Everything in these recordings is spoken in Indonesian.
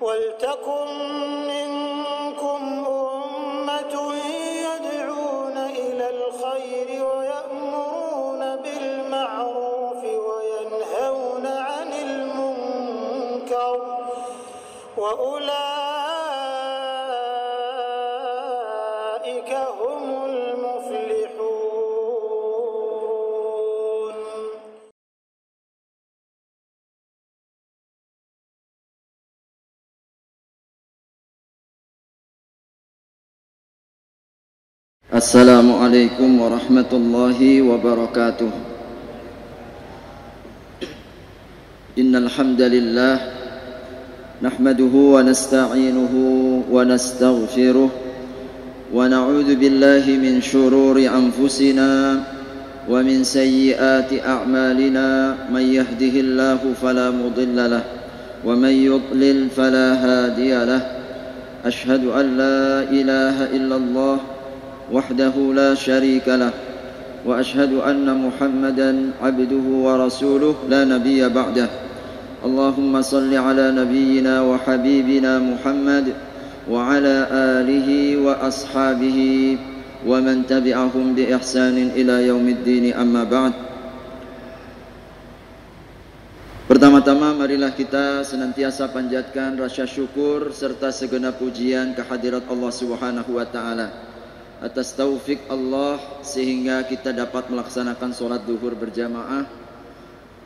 ولتكن منكم أمة يدعون إلى الخير ويأمرون بالمعروف وينهون عن المنكر وأولئك هم المفلحون. Assalamualaikum warahmatullahi wabarakatuh. Innal hamdalillah nahmaduhu wa nasta'inuhu wa nastaghfiruh wa na'udzu billahi min shururi anfusina wa min sayyiati a'malina may yahdihillahu fala mudilla lahu wa may yudlil fala hadiya lahu. Ashhadu an la ilaha illallah وحده لا شريك له وأشهد أن محمدا عبده ورسوله لا نبي بعده. اللهم صل على نبينا وحبيبنا محمد وعلى آله وأصحابه ومن تبعهم بإحسان إلى يوم الدين. أما بعد. Pertama-tama marilah kita senantiasa panjatkan rasa syukur serta segenap pujian kehadirat Allah Subhanahu wa taala atas taufik Allah sehingga kita dapat melaksanakan solat zuhur berjamaah.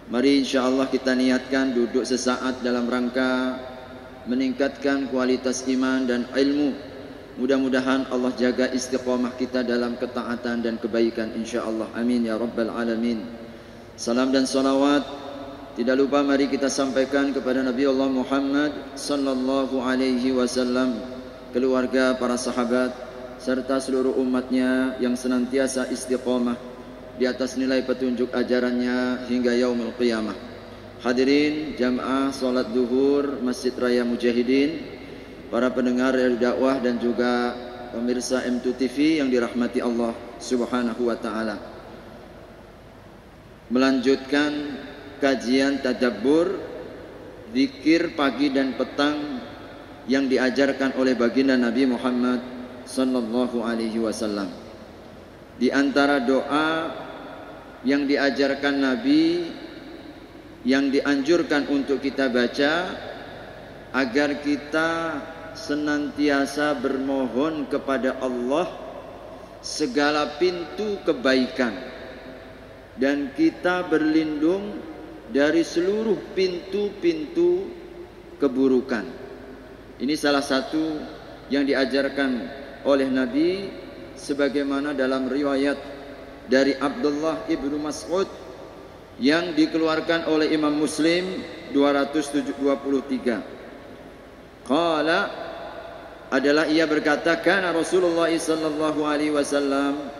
Mari insyaallah kita niatkan duduk sesaat dalam rangka meningkatkan kualitas iman dan ilmu. Mudah-mudahan Allah jaga istiqamah kita dalam ketaatan dan kebaikan insyaallah. Amin ya rabbal alamin. Salam dan salawat tidak lupa mari kita sampaikan kepada Nabi Allah Muhammad sallallahu alaihi wasallam, keluarga, para sahabat serta seluruh umatnya yang senantiasa istiqamah di atas nilai petunjuk ajarannya hingga yaumul qiyamah. Hadirin jamaah salat zuhur Masjid Raya Mujahidin, para pendengar dari dakwah dan juga pemirsa M2 TV yang dirahmati Allah Subhanahu wa taala. Melanjutkan kajian tadabbur zikir pagi dan petang yang diajarkan oleh baginda Nabi Muhammad sallallahu alaihi wasallam. Di antara doa yang diajarkan Nabi yang dianjurkan untuk kita baca agar kita senantiasa bermohon kepada Allah segala pintu kebaikan dan kita berlindung dari seluruh pintu-pintu keburukan. Ini salah satu yang diajarkan oleh Nabi sebagaimana dalam riwayat dari Abdullah ibnu Mas'ud yang dikeluarkan oleh Imam Muslim 223. Qala adalah ia berkata, kana Rasulullah sallallahu alaihi wasallam,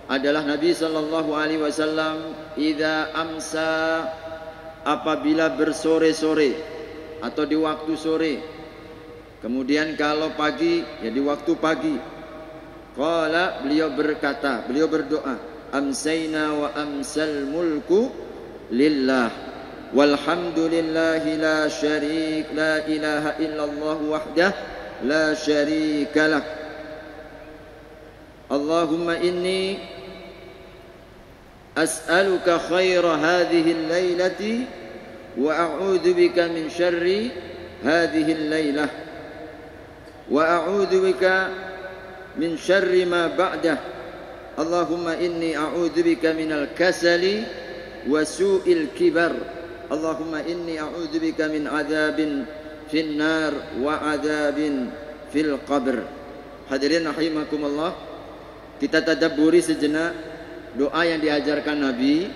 adalah Nabi sallallahu alaihi wasallam idza amsa, apabila bersore-sore atau di waktu sore. Kemudian kalau pagi, ya di waktu pagi. Qala, beliau berkata, beliau berdoa, amsayna wa amsal mulku lillah walhamdulillahi la syarik la ilaha illallah wahdah la syarika lah. Allahumma inni as'aluka khaira hadhihi al-lailati wa a'udzu bika min syarri hadhihi al-lailah wa a'udzu bika min syarri ma ba'dah. Allahumma inni a'udzu bika minal kasali wa su'il kibar. Allahumma inni a'udzu bika min adzabin fin nar wa adzabin fil qabr. Hadirin rahimakumullah, kita tadabburi sejenak doa yang diajarkan Nabi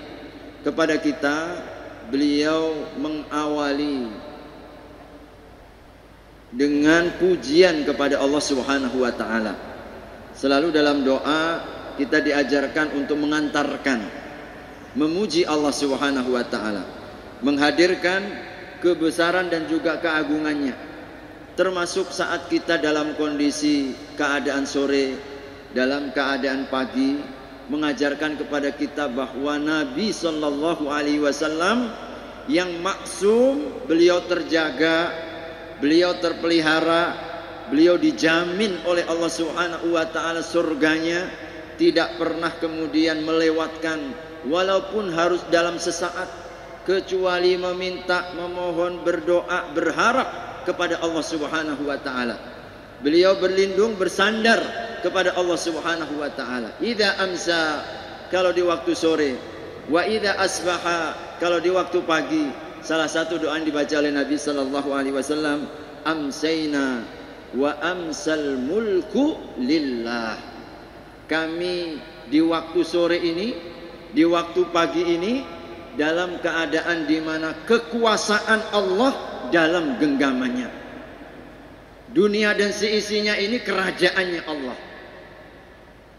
kepada kita. Beliau mengawali dengan pujian kepada Allah Subhanahu wa taala. Selalu dalam doa kita diajarkan untuk mengantarkan memuji Allah Subhanahu wa taala, menghadirkan kebesaran dan juga keagungannya. Termasuk saat kita dalam kondisi keadaan sore, dalam keadaan pagi, mengajarkan kepada kita bahwa Nabi sallallahu alaihi wasallam yang maksum, beliau terjaga beliau terpelihara, beliau dijamin oleh Allah Subhanahu wa taala surganya, tidak pernah kemudian melewatkan walaupun harus dalam sesaat, kecuali meminta, memohon, berdoa, berharap kepada Allah Subhanahu wa taala. Beliau berlindung, bersandar kepada Allah Subhanahu wa taala. Idza amsa, kalau di waktu sore, wa idza asbaha, kalau di waktu pagi. Salah satu doa yang dibaca oleh Nabi sallallahu alaihi wasallam, amsayna wa amsal mulku lillah. Kami di waktu sore ini, di waktu pagi ini, dalam keadaan di mana kekuasaan Allah dalam genggamannya. Dunia dan seisinya ini kerajaannya Allah.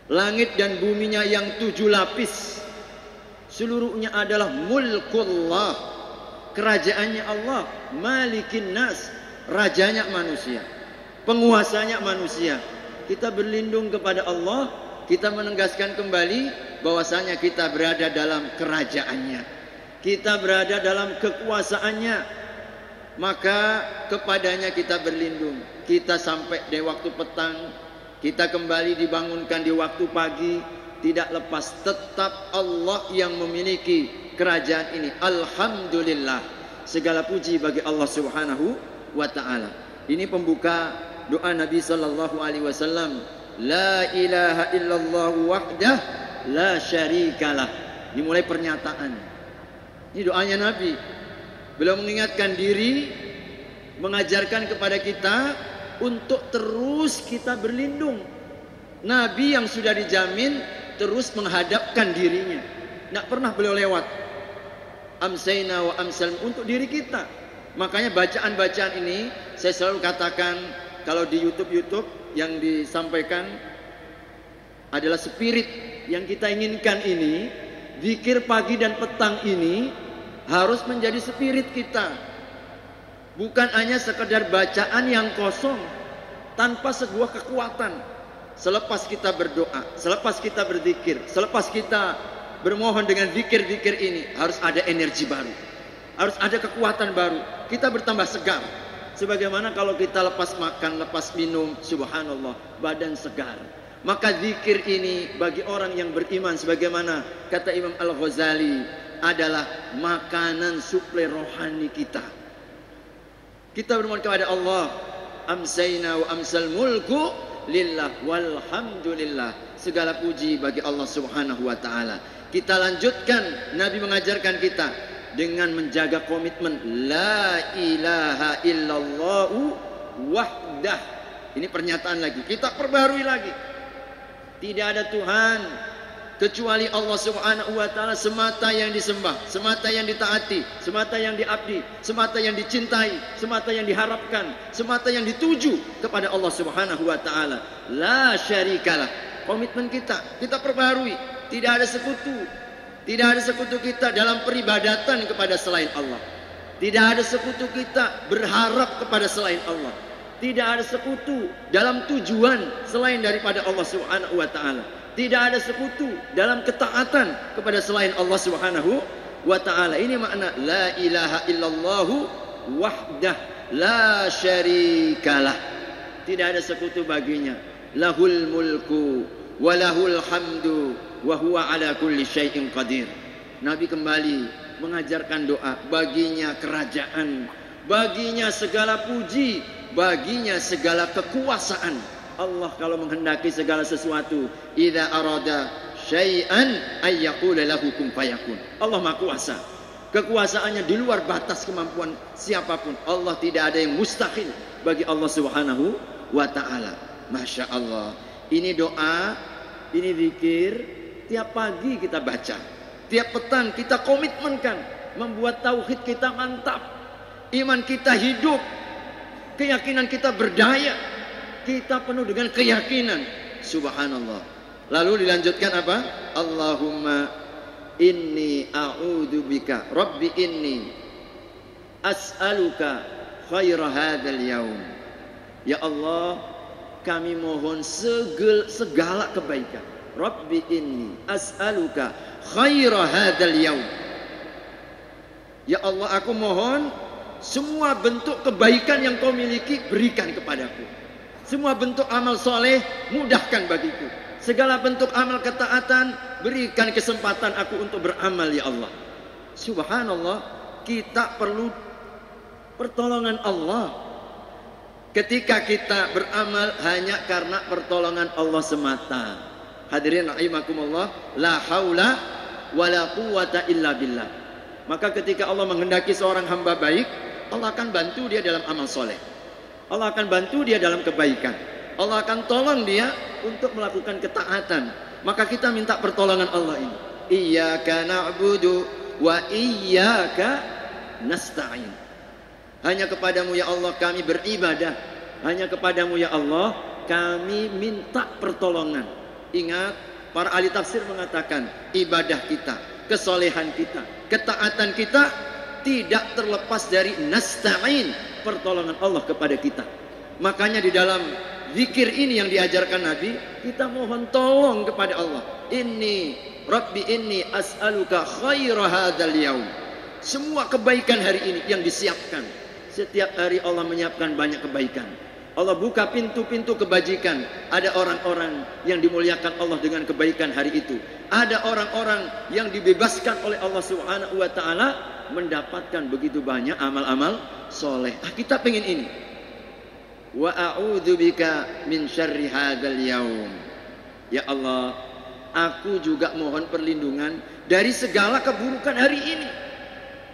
Langit dan buminya yang 7 lapis, seluruhnya adalah mulkullah, kerajaannya Allah. Malikin nas, rajanya manusia, penguasanya manusia. Kita berlindung kepada Allah, kita menegaskan kembali bahwasanya kita berada dalam kerajaannya, kita berada dalam kekuasaannya, maka kepadanya kita berlindung. Kita sampai di waktu petang, kita kembali dibangunkan di waktu pagi, tidak lepas tetap Allah yang memiliki kerajaan ini. Alhamdulillah, segala puji bagi Allah Subhanahu wa taala. Ini pembuka doa Nabi sallallahu alaihi wasallam, la ilaha illallah wahdah la syarikalah. Ini mulai pernyataan. Ini doanya Nabi. Beliau mengingatkan diri, mengajarkan kepada kita untuk terus kita berlindung. Nabi yang sudah dijamin terus menghadapkan dirinya, tidak pernah beliau lewat. Amsayna wa amsal, untuk diri kita. Makanya bacaan-bacaan ini saya selalu katakan, kalau di YouTube yang disampaikan adalah spirit yang kita inginkan ini, zikir pagi dan petang ini harus menjadi spirit kita. Bukan hanya sekedar bacaan yang kosong tanpa sebuah kekuatan. Selepas kita berdoa, selepas kita berzikir, selepas kita bermohon dengan zikir-zikir ini, harus ada energi baru, harus ada kekuatan baru. Kita bertambah segar. Sebagaimana kalau kita lepas makan, lepas minum, subhanallah, badan segar. Maka zikir ini bagi orang yang beriman, sebagaimana kata Imam Al-Ghazali, adalah makanan suplai rohani kita. Kita bermohon kepada Allah, amsayna wa amsal mulku lillah walhamdulillah. Segala puji bagi Allah Subhanahu wa taala. Kita lanjutkan, Nabi mengajarkan kita dengan menjaga komitmen la ilaha illallah wahdah. Ini pernyataan lagi, kita perbarui lagi. Tidak ada Tuhan kecuali Allah Subhanahu wa taala semata yang disembah, semata yang ditaati, semata yang diabdi, semata yang dicintai, semata yang diharapkan, semata yang dituju kepada Allah Subhanahu wa taala. La syarikalah. Komitmen kita perbarui. Tidak ada sekutu. Tidak ada sekutu kita dalam peribadatan kepada selain Allah. Tidak ada sekutu kita berharap kepada selain Allah. Tidak ada sekutu dalam tujuan selain daripada Allah Subhanahu wa taala. Tidak ada sekutu dalam ketaatan kepada selain Allah Subhanahu wa taala. Ini makna la ilaha illallah wahdah la syarikalah. Tidak ada sekutu baginya. Lahul mulku wa lahul hamdu wa huwa ala kulli syai'in qadir. Nabi kembali mengajarkan doa, baginya kerajaan, baginya segala puji, baginya segala kekuasaan. Allah kalau menghendaki segala sesuatu, idza arada syai'an ay yaqula lahu kun fayakun. Allah Maha Kuasa. Kekuasaannya di luar batas kemampuan siapapun. Allah tidak ada yang mustahil bagi Allah Subhanahu wa taala. Masya Allah. Ini doa, ini zikir, tiap pagi kita baca, tiap petang kita komitmenkan, membuat tauhid kita mantap, iman kita hidup, keyakinan kita berdaya, kita penuh dengan keyakinan. Subhanallah. Lalu dilanjutkan apa? Allahumma inni a'udzubika, Rabbi inni as'aluka khaira hadzal yaum. Ya Allah, kami mohon segala kebaikan. Rabbi inni as'aluka khaira hadzal yaum. Ya Allah, aku mohon semua bentuk kebaikan yang kau miliki berikan kepadaku. Semua bentuk amal soleh mudahkan bagiku. Segala bentuk amal ketaatan berikan kesempatan aku untuk beramal ya Allah. Subhanallah, kita perlu pertolongan Allah. Ketika kita beramal hanya karena pertolongan Allah semata. Hadirin rahimakumullah, la haula wala quwata illa billah. Maka ketika Allah menghendaki seorang hamba baik, Allah akan bantu dia dalam amal soleh. Allah akan bantu dia dalam kebaikan. Allah akan tolong dia untuk melakukan ketaatan. Maka kita minta pertolongan Allah ini. Iyyaka na'budu wa iyyaka nasta'in. Hanya kepadamu ya Allah kami beribadah. Hanya kepadamu ya Allah kami minta pertolongan. Ingat, para ahli tafsir mengatakan ibadah kita, kesolehan kita, ketaatan kita tidak terlepas dari nasta'in, pertolongan Allah kepada kita. Makanya di dalam zikir ini yang diajarkan Nabi, kita mohon tolong kepada Allah. Rabbi inni as'aluka khaira hadzal yaum. Semua kebaikan hari ini yang disiapkan. Setiap hari Allah menyiapkan banyak kebaikan. Allah buka pintu-pintu kebajikan. Ada orang-orang yang dimuliakan Allah dengan kebaikan hari itu. Ada orang-orang yang dibebaskan oleh Allah Subhanahu wa taala mendapatkan begitu banyak amal-amal soleh. Kita pengen ini. Wa a'udzubika min syarri hadzal yaum. Ya Allah, aku juga mohon perlindungan dari segala keburukan hari ini.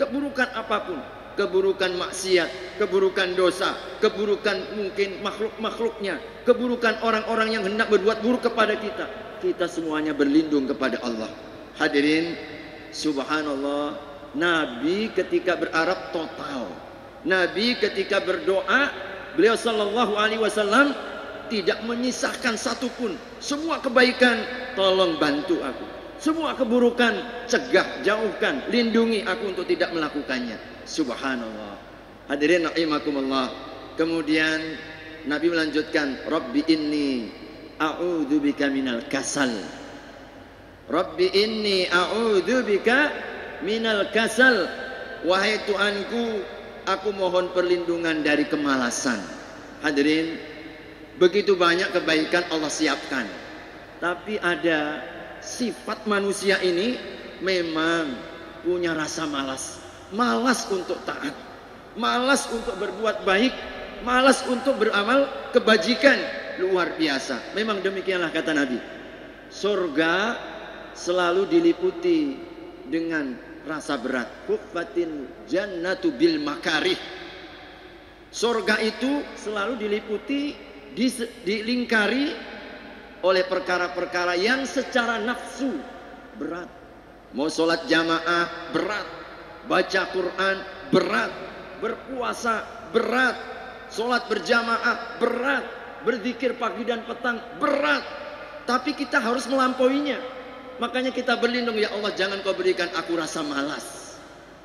Keburukan apapun, keburukan maksiat, keburukan dosa, keburukan mungkin makhluk-makhluknya, keburukan orang-orang yang hendak berbuat buruk kepada kita. Kita semuanya berlindung kepada Allah. Hadirin, subhanallah, Nabi ketika berharap total. Nabi ketika berdoa, beliau sallallahu alaihi wasallam tidak menyisahkan satupun. Semua kebaikan tolong bantu aku. Semua keburukan cegah, jauhkan, lindungi aku untuk tidak melakukannya. Subhanallah. Hadirin rahimakumullah. Kemudian Nabi melanjutkan, Rabbi inni a'udzubika minal kasal. Rabbi inni a'udzubika minal kasal. Wahai Tuhanku, aku mohon perlindungan dari kemalasan. Hadirin, begitu banyak kebaikan Allah siapkan. Tapi ada sifat manusia ini memang punya rasa malas. Malas untuk taat, malas untuk berbuat baik, malas untuk beramal kebajikan. Luar biasa. Memang demikianlah kata Nabi. Surga selalu diliputi dengan rasa berat. Huffatin jannatu bil makarih. Surga itu selalu diliputi, dilingkari oleh perkara-perkara yang secara nafsu berat. Mau sholat jamaah berat, baca Quran berat, berpuasa berat, sholat berjamaah berat, berzikir pagi dan petang berat. Tapi kita harus melampauinya. Makanya kita berlindung, ya Allah jangan kau berikan aku rasa malas.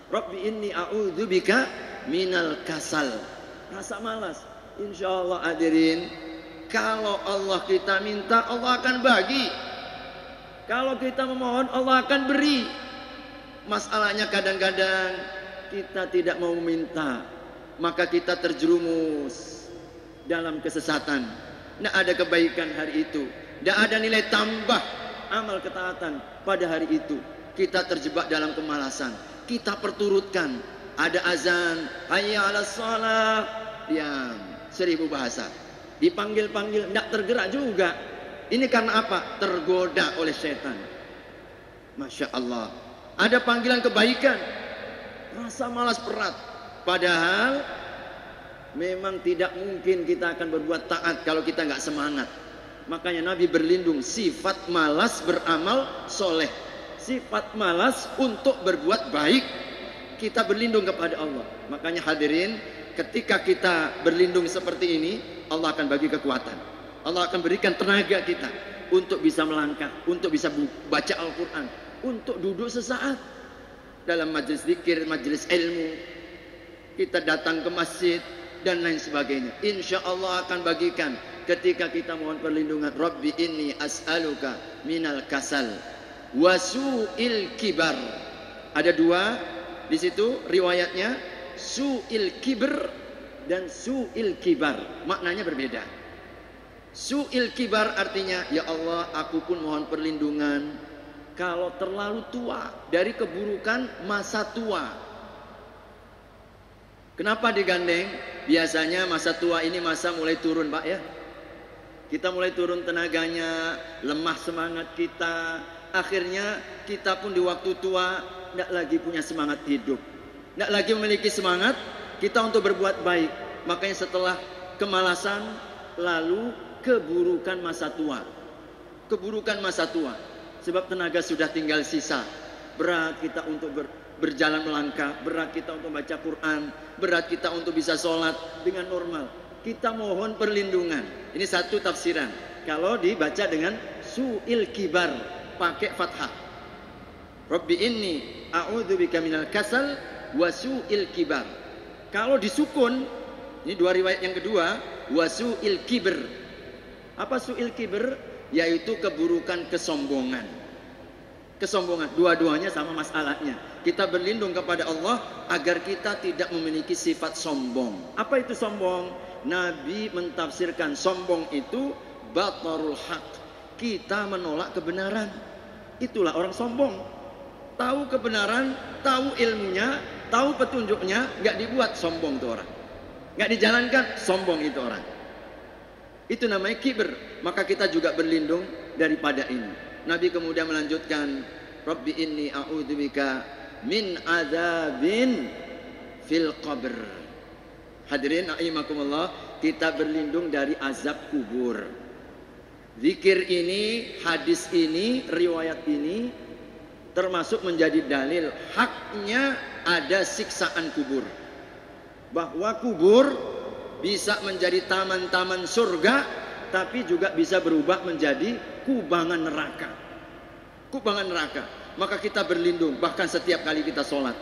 Rabbi inni a'udzubika minal kasal. Rasa malas. Insya Allah hadirin, kalau Allah kita minta, Allah akan bagi. Kalau kita memohon, Allah akan beri. Masalahnya kadang-kadang kita tidak mau meminta, maka kita terjerumus dalam kesesatan. Tidak ada kebaikan hari itu, tidak ada nilai tambah amal ketaatan pada hari itu. Kita terjebak dalam kemalasan. Kita perturutkan. Ada azan, hayya 'alas shalah, diam, 1000 bahasa. Dipanggil-panggil tidak tergerak juga. Ini karena apa? Tergoda oleh setan. Masya Allah. Ada panggilan kebaikan, rasa malas berat. Padahal memang tidak mungkin kita akan berbuat taat kalau kita nggak semangat. Makanya Nabi berlindung sifat malas beramal soleh, sifat malas untuk berbuat baik. Kita berlindung kepada Allah. Makanya hadirin, ketika kita berlindung seperti ini, Allah akan bagi kekuatan. Allah akan berikan tenaga kita untuk bisa melangkah, untuk bisa baca Al-Quran, untuk duduk sesaat dalam majelis zikir, majelis ilmu, kita datang ke masjid dan lain sebagainya. Insya Allah akan bagikan ketika kita mohon perlindungan. Rabbi inni as'aluka minal kasal wasu'il kibar. Ada dua di situ riwayatnya. su'il kibr dan su'il kibar. Maknanya berbeda. Su'il kibar artinya, ya Allah, aku pun mohon perlindungan kalau terlalu tua dari keburukan masa tua. Kenapa digandeng? Biasanya masa tua ini masa mulai turun, Pak ya. Kita mulai turun tenaganya, lemah semangat kita. Akhirnya kita pun di waktu tua tidak lagi punya semangat hidup, tidak lagi memiliki semangat kita untuk berbuat baik. Makanya setelah kemalasan, lalu keburukan masa tua. Keburukan masa tua. Sebab tenaga sudah tinggal sisa. Berat kita untuk berjalan melangkah, berat kita untuk baca Quran, berat kita untuk bisa sholat dengan normal. Kita mohon perlindungan. Ini satu tafsiran. Kalau dibaca dengan su'il kibar, pakai fathah. Rabbi inni a'udzubika minal kasal wa su'il kibar. Kalau disukun, ini dua riwayat yang kedua, wa su'il kibr. Apa su'il kibr? Yaitu keburukan kesombongan. Kesombongan, dua-duanya sama masalahnya. Kita berlindung kepada Allah agar kita tidak memiliki sifat sombong. Apa itu sombong? Nabi mentafsirkan sombong itu batarul haq. Kita menolak kebenaran. Itulah orang sombong. Tahu kebenaran, tahu ilmunya, tahu petunjuknya, nggak dibuat, sombong itu orang. Nggak dijalankan, sombong itu orang. Itu namanya kibir. Maka kita juga berlindung daripada ini. Nabi kemudian melanjutkan, Rabbi inni a'udzubika min adzabin fil qabr. Hadirin rahimakumullah, kita berlindung dari azab kubur. Zikir ini, hadis ini, riwayat ini termasuk menjadi dalil haknya ada siksaan kubur. Bahwa kubur bisa menjadi taman-taman surga, tapi juga bisa berubah menjadi kubangan neraka. Kubangan neraka. Maka kita berlindung bahkan setiap kali kita sholat.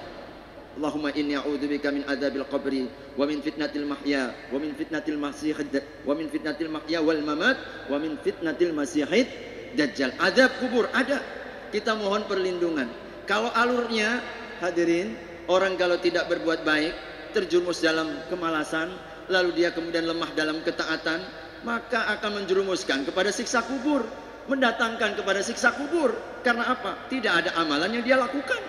Allahumma inni a'udzubika min adzabil qabri wa min fitnatil mahya wa min fitnatil masihid wa min fitnatil mahya wal mamat wa min fitnatil masihid dajjal. Azab kubur ada. Kita mohon perlindungan. Kalau alurnya, hadirin, orang kalau tidak berbuat baik, terjerumus dalam kemalasan, lalu dia kemudian lemah dalam ketaatan, maka akan menjerumuskan kepada siksa kubur, mendatangkan kepada siksa kubur. Karena apa? Tidak ada amalan yang dia lakukan.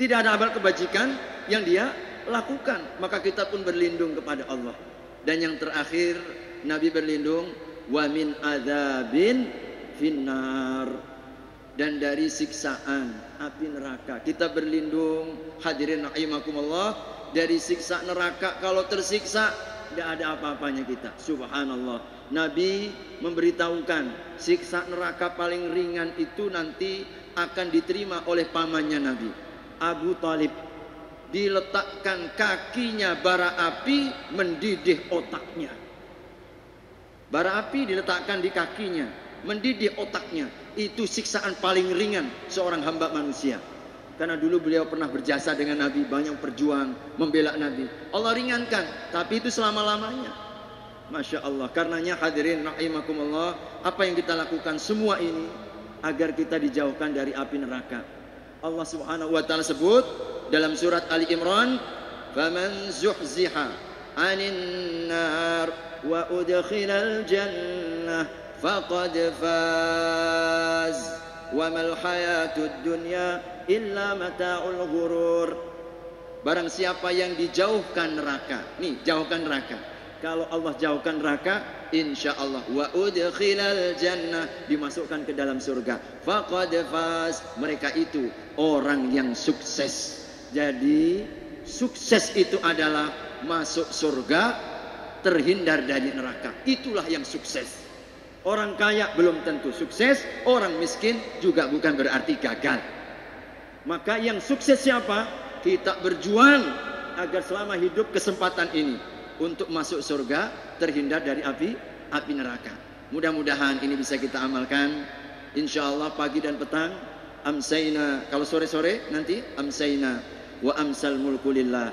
Tidak ada amal kebajikan yang dia lakukan. Maka kita pun berlindung kepada Allah. Dan yang terakhir, Nabi berlindung wa min adzabin finnar, dan dari siksaan api neraka. Kita berlindung, hadirin rahimakumullah, dari siksa neraka. Kalau tersiksa tidak ada apa-apanya kita. Subhanallah. Nabi memberitahukan siksa neraka paling ringan itu nanti akan diterima oleh pamannya Nabi, Abu Talib. Diletakkan kakinya bara api mendidih otaknya. Bara api diletakkan di kakinya, mendidih otaknya. Itu siksaan paling ringan seorang hamba manusia. Karena dulu beliau pernah berjasa dengan Nabi, banyak berjuang membela Nabi. Allah ringankan, tapi itu selama-lamanya. Masya Allah. Karenanya hadirin rahimakumullah, apa yang kita lakukan semua ini agar kita dijauhkan dari api neraka. Allah Subhanahu wa taala sebut dalam surat Ali Imran, "Faman zuhziha 'anil nar wa udkhilal jannah faqad faz wa mal hayatud dunya illa mata'ul ghurur." Barang siapa yang dijauhkan neraka. Nih, jauhkan neraka. Kalau Allah jauhkan neraka, insyaallah wa udkhilal jannah, dimasukkan ke dalam surga. Faqad faz, mereka itu orang yang sukses. Jadi sukses itu adalah masuk surga, terhindar dari neraka. Itulah yang sukses. Orang kaya belum tentu sukses, orang miskin juga bukan berarti gagal. Maka yang sukses siapa? Kita berjuang agar selama hidup kesempatan ini untuk masuk surga, terhindar dari api neraka. Mudah-mudahan ini bisa kita amalkan. Insyaallah pagi dan petang, amsayna, kalau sore-sore nanti amsayna wa amsal mulku lillah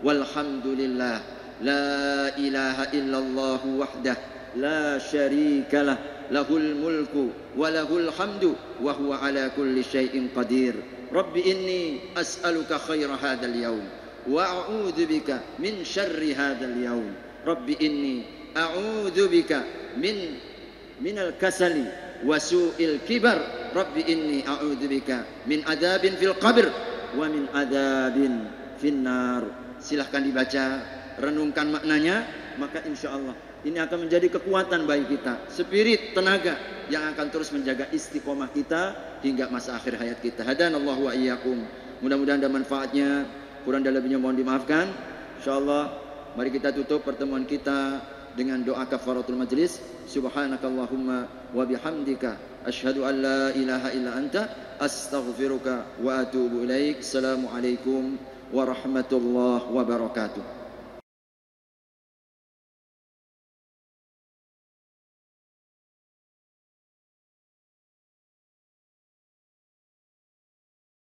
walhamdulillah la ilaha illallah wahdah la syarikalah lahul mulku wa lahul hamdu wa huwa ala kulli syai'in qadir. Rabbi inni as'aluka khaira hadzal yaum wa a'udzu bika min syarri hadzal yaum. Rabbi inni a'udzu bika minal kasali wa su'il kibar. Rabbi inni a'udzu bika min adzabin fil qabr wa min adzabin finnar. Silahkan dibaca, renungkan maknanya, maka insya Allah ini akan menjadi kekuatan bagi kita, spirit, tenaga yang akan terus menjaga istiqomah kita hingga masa akhir hayat kita. Hadanallahu wa iyyakum. Mudah-mudahan ada manfaatnya. Kurang dan lebihnya mohon dimaafkan. Insyaallah mari kita tutup pertemuan kita dengan doa kafaratul majlis. Subhanakallahumma wa bihamdika asyhadu an la ilaha illa anta astaghfiruka wa atubu ilaik. Assalamualaikum warahmatullahi wabarakatuh.